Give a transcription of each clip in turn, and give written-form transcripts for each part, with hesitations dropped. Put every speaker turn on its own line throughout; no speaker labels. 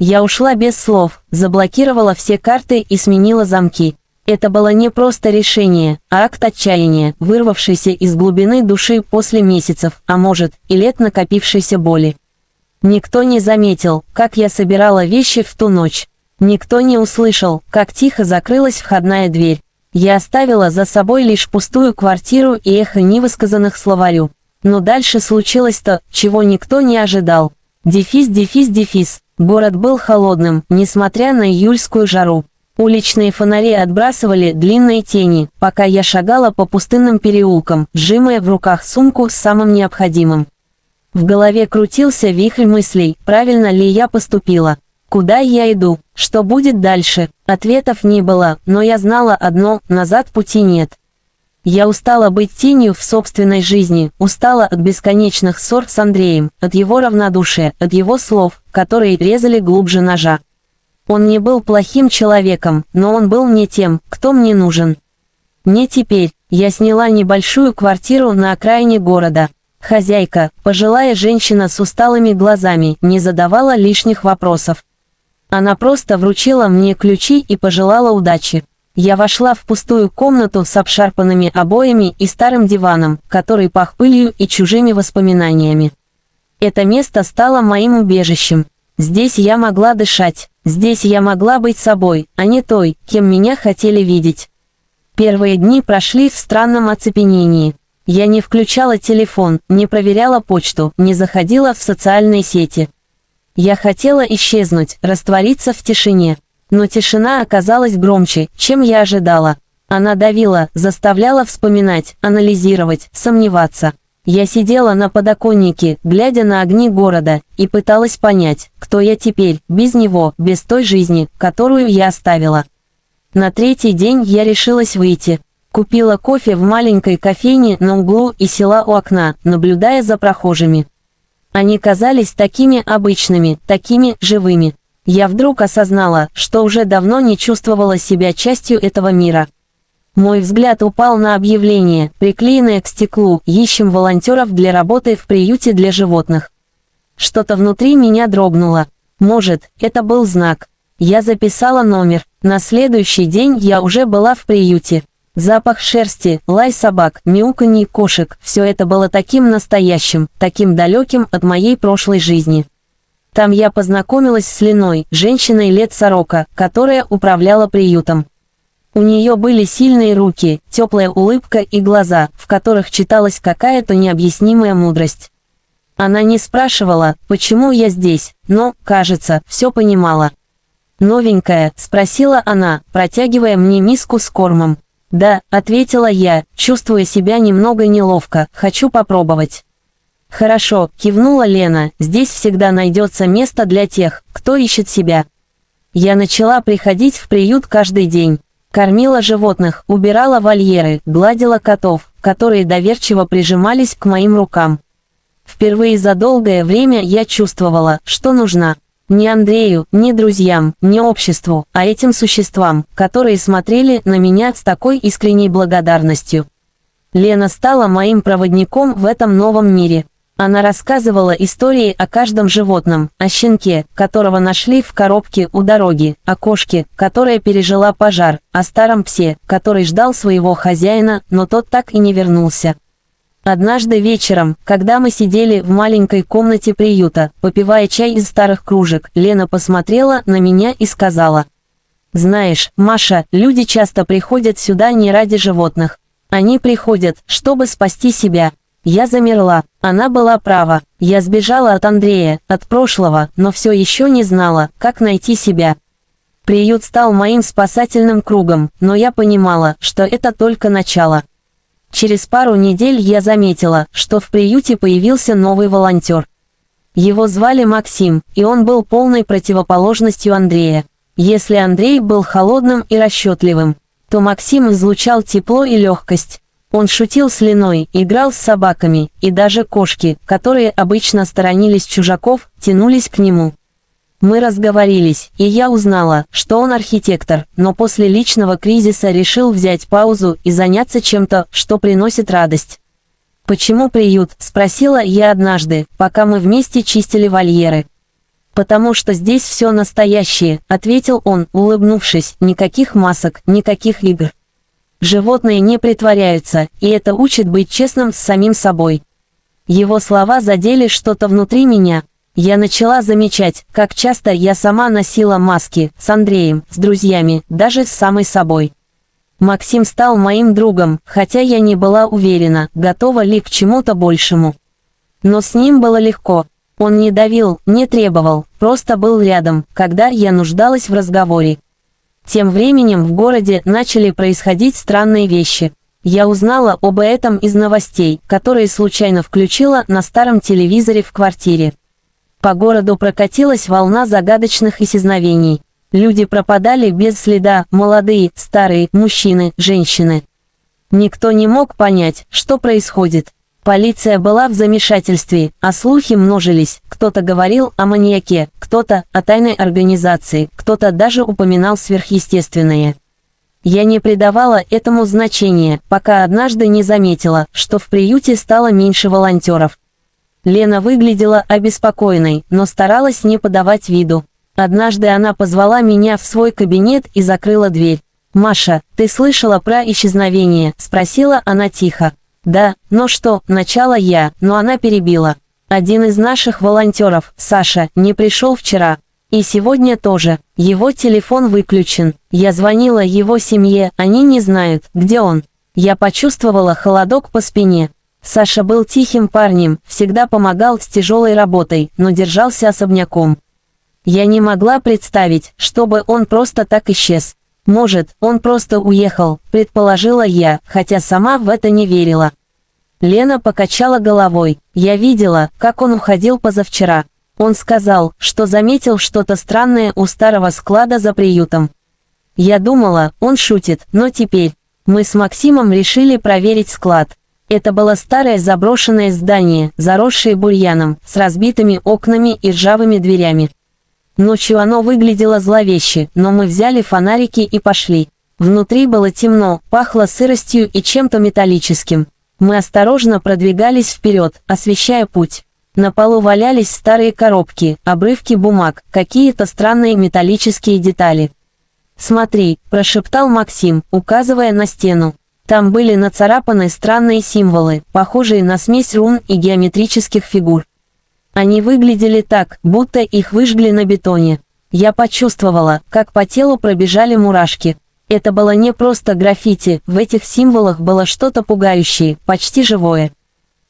Я ушла без слов, заблокировала все карты и сменила замки. Это было не просто решение, а акт отчаяния, вырвавшийся из глубины души после месяцев, а может, и лет накопившейся боли. Никто не заметил, как я собирала вещи в ту ночь. Никто не услышал, как тихо закрылась входная дверь. Я оставила за собой лишь пустую квартиру и эхо невысказанных словарю. Но дальше случилось то, чего никто не ожидал. Дефис. Город был холодным, несмотря на июльскую жару. Уличные фонари отбрасывали длинные тени, пока я шагала по пустынным переулкам, сжимая в руках сумку с самым необходимым. В голове крутился вихрь мыслей, правильно ли я поступила. Куда я иду? Что будет дальше? Ответов не было, но я знала одно: назад пути нет. Я устала быть тенью в собственной жизни, устала от бесконечных ссор с Андреем, от его равнодушия, от его слов, которые резали глубже ножа. Он не был плохим человеком, но он был не тем, кто мне нужен. Не теперь. Я сняла небольшую квартиру на окраине города. Хозяйка, пожилая женщина с усталыми глазами, не задавала лишних вопросов. Она просто вручила мне ключи и пожелала удачи. Я вошла в пустую комнату с обшарпанными обоями и старым диваном, который пах пылью и чужими воспоминаниями. Это место стало моим убежищем. Здесь я могла дышать, здесь я могла быть собой, а не той, кем меня хотели видеть. Первые дни прошли в странном оцепенении. Я не включала телефон, не проверяла почту, не заходила в социальные сети. Я хотела исчезнуть, раствориться в тишине. Но тишина оказалась громче, чем я ожидала. Она давила, заставляла вспоминать, анализировать, сомневаться. Я сидела на подоконнике, глядя на огни города, и пыталась понять, кто я теперь, без него, без той жизни, которую я оставила. На третий день я решилась выйти. Купила кофе в маленькой кофейне на углу и села у окна, наблюдая за прохожими. Они казались такими обычными, такими живыми. Я вдруг осознала, что уже давно не чувствовала себя частью этого мира. Мой взгляд упал на объявление, приклеенное к стеклу: «Ищем волонтеров для работы в приюте для животных». Что-то внутри меня дрогнуло. Может, это был знак. Я записала номер. На следующий день я уже была в приюте. Запах шерсти, лай собак, мяуканье кошек – все это было таким настоящим, таким далеким от моей прошлой жизни. Там я познакомилась с Леной, женщиной лет 40, которая управляла приютом. У нее были сильные руки, теплая улыбка и глаза, в которых читалась какая-то необъяснимая мудрость. Она не спрашивала, почему я здесь, но, кажется, все понимала. «Новенькая?» – спросила она, протягивая мне миску с кормом. «Да», – ответила я, чувствуя себя немного неловко, «хочу попробовать». «Хорошо», – кивнула Лена, – «здесь всегда найдется место для тех, кто ищет себя». Я начала приходить в приют каждый день. Кормила животных, убирала вольеры, гладила котов, которые доверчиво прижимались к моим рукам. Впервые за долгое время я чувствовала, что нужна. Не Андрею, не друзьям, не обществу, а этим существам, которые смотрели на меня с такой искренней благодарностью. Лена стала моим проводником в этом новом мире. Она рассказывала истории о каждом животном, о щенке, которого нашли в коробке у дороги, о кошке, которая пережила пожар, о старом псе, который ждал своего хозяина, но тот так и не вернулся. Однажды вечером, когда мы сидели в маленькой комнате приюта, попивая чай из старых кружек, Лена посмотрела на меня и сказала: «Знаешь, Маша, люди часто приходят сюда не ради животных. Они приходят, чтобы спасти себя». Я замерла. Она была права. Я сбежала от Андрея, от прошлого, но все еще не знала, как найти себя. Приют стал моим спасательным кругом, но я понимала, что это только начало. Через пару недель я заметила, что в приюте появился новый волонтер. Его звали Максим, и он был полной противоположностью Андрея. Если Андрей был холодным и расчетливым, то Максим излучал тепло и легкость. Он шутил с Леной, играл с собаками, и даже кошки, которые обычно сторонились чужаков, тянулись к нему. Мы разговорились, и я узнала, что он архитектор, но после личного кризиса решил взять паузу и заняться чем-то, что приносит радость. «Почему приют?» – спросила я однажды, пока мы вместе чистили вольеры. «Потому что здесь все настоящее», — ответил он, улыбнувшись, — «никаких масок, никаких игр. Животные не притворяются, и это учит быть честным с самим собой». Его слова задели что-то внутри меня. Я начала замечать, как часто я сама носила маски, с Андреем, с друзьями, даже с самой собой. Максим стал моим другом, хотя я не была уверена, готова ли к чему-то большему. Но с ним было легко. Он не давил, не требовал, просто был рядом, когда я нуждалась в разговоре. Тем временем в городе начали происходить странные вещи. Я узнала об этом из новостей, которые случайно включила на старом телевизоре в квартире. По городу прокатилась волна загадочных исчезновений. Люди пропадали без следа, молодые, старые, мужчины, женщины. Никто не мог понять, что происходит. Полиция была в замешательстве, а слухи множились. Кто-то говорил о маньяке, кто-то о тайной организации, кто-то даже упоминал сверхъестественное. Я не придавала этому значения, пока однажды не заметила, что в приюте стало меньше волонтеров. Лена выглядела обеспокоенной, но старалась не подавать виду. Однажды она позвала меня в свой кабинет и закрыла дверь. «Маша, ты слышала про исчезновение?» – спросила она тихо. «Да, но что?» – начала я, но она перебила. «Один из наших волонтеров, Саша, не пришел вчера. И сегодня тоже. Его телефон выключен. Я звонила его семье, они не знают, где он». Я почувствовала холодок по спине. Саша был тихим парнем, всегда помогал с тяжелой работой, но держался особняком. Я не могла представить, чтобы он просто так исчез. Может, он просто уехал, предположила я, хотя сама в это не верила. Лена покачала головой. Я видела, как он уходил позавчера. Он сказал, что заметил что-то странное у старого склада за приютом. Я думала, он шутит, но теперь мы с Максимом решили проверить склад. Это было старое заброшенное здание, заросшее бурьяном, с разбитыми окнами и ржавыми дверями. Ночью оно выглядело зловеще, но мы взяли фонарики и пошли. Внутри было темно, пахло сыростью и чем-то металлическим. Мы осторожно продвигались вперед, освещая путь. На полу валялись старые коробки, обрывки бумаг, какие-то странные металлические детали. «Смотри», – прошептал Максим, указывая на стену. Там были нацарапаны странные символы, похожие на смесь рун и геометрических фигур. Они выглядели так, будто их выжгли на бетоне. Я почувствовала, как по телу пробежали мурашки. Это было не просто граффити, в этих символах было что-то пугающее, почти живое.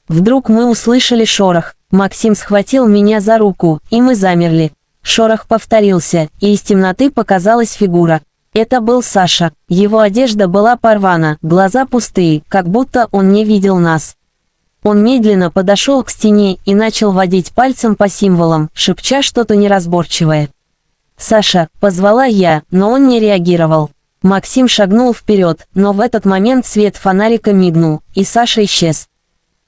Вдруг мы услышали шорох. Максим схватил меня за руку, и мы замерли. Шорох повторился, и из темноты показалась фигура. Это был Саша. Его одежда была порвана, глаза пустые, как будто он не видел нас. Он медленно подошел к стене и начал водить пальцем по символам, шепча что-то неразборчивое. «Саша», — позвала я, но он не реагировал. Максим шагнул вперед, но в этот момент свет фонарика мигнул, и Саша исчез.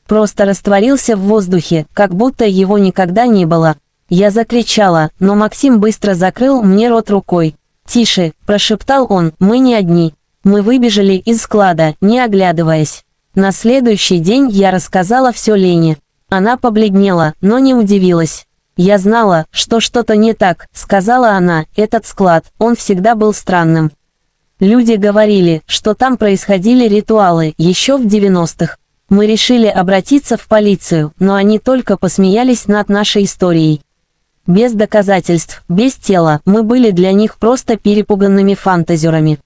Просто растворился в воздухе, как будто его никогда не было. Я закричала, но Максим быстро закрыл мне рот рукой. «Тише», — прошептал он, — «мы не одни». Мы выбежали из склада, не оглядываясь. На следующий день я рассказала все Лене. Она побледнела, но не удивилась. «Я знала, что что-то не так», — сказала она, — «этот склад, он всегда был странным». Люди говорили, что там происходили ритуалы, еще в 90-х. Мы решили обратиться в полицию, но они только посмеялись над нашей историей. Без доказательств, без тела, мы были для них просто перепуганными фантазерами.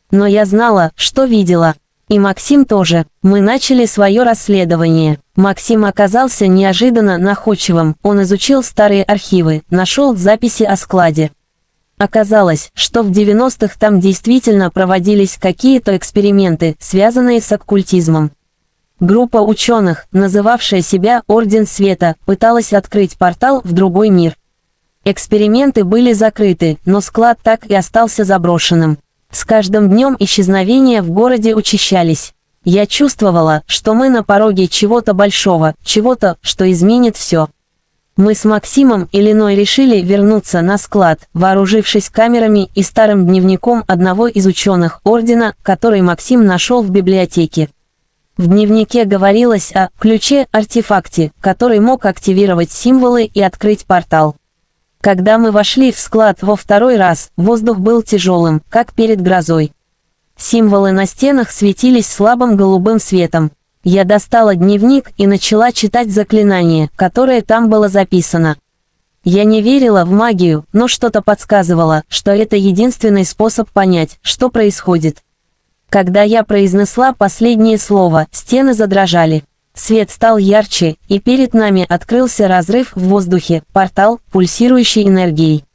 Но я знала, что видела. И Максим тоже. Мы начали свое расследование. Максим оказался неожиданно находчивым, он изучил старые архивы, нашел записи о складе. Оказалось, что в 90-х там действительно проводились какие-то эксперименты, связанные с оккультизмом. Группа ученых, называвшая себя «Орден Света», пыталась открыть портал в другой мир. Эксперименты были закрыты, но склад так и остался заброшенным. С каждым днем исчезновения в городе учащались. Я чувствовала, что мы на пороге чего-то большого, чего-то, что изменит все. Мы с Максимом и Леной решили вернуться на склад, вооружившись камерами и старым дневником одного из ученых Ордена, который Максим нашел в библиотеке. В дневнике говорилось о ключе-артефакте, который мог активировать символы и открыть портал. Когда мы вошли в склад во второй раз, воздух был тяжелым, как перед грозой. Символы на стенах светились слабым голубым светом. Я достала дневник и начала читать заклинание, которое там было записано. Я не верила в магию, но что-то подсказывало, что это единственный способ понять, что происходит. Когда я произнесла последнее слово, стены задрожали. Свет стал ярче, и перед нами открылся разрыв в воздухе, портал, пульсирующий энергией.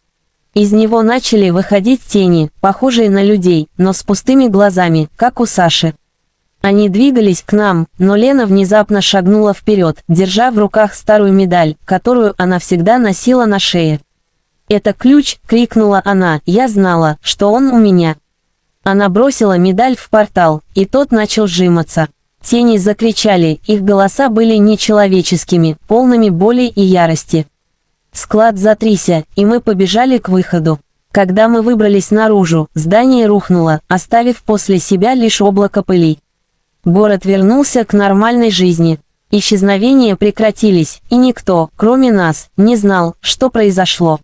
Из него начали выходить тени, похожие на людей, но с пустыми глазами, как у Саши. Они двигались к нам, но Лена внезапно шагнула вперед, держа в руках старую медаль, которую она всегда носила на шее. «Это ключ!» — крикнула она, я знала, что он у меня. Она бросила медаль в портал, и тот начал сжиматься. Тени закричали, их голоса были нечеловеческими, полными боли и ярости. Склад затрясся, и мы побежали к выходу. Когда мы выбрались наружу, здание рухнуло, оставив после себя лишь облако пыли. Город вернулся к нормальной жизни. Исчезновения прекратились, и никто, кроме нас, не знал, что произошло.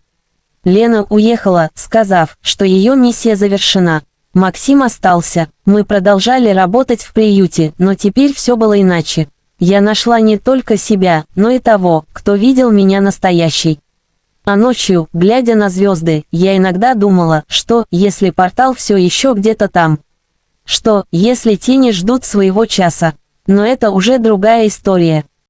Лена уехала, сказав, что ее миссия завершена. Максим остался. Мы продолжали работать в приюте, но теперь все было иначе. Я нашла не только себя, но и того, кто видел меня настоящей. А ночью, глядя на звезды, я иногда думала, что, если портал все еще где-то там, что, если тени ждут своего часа. Но это уже другая история.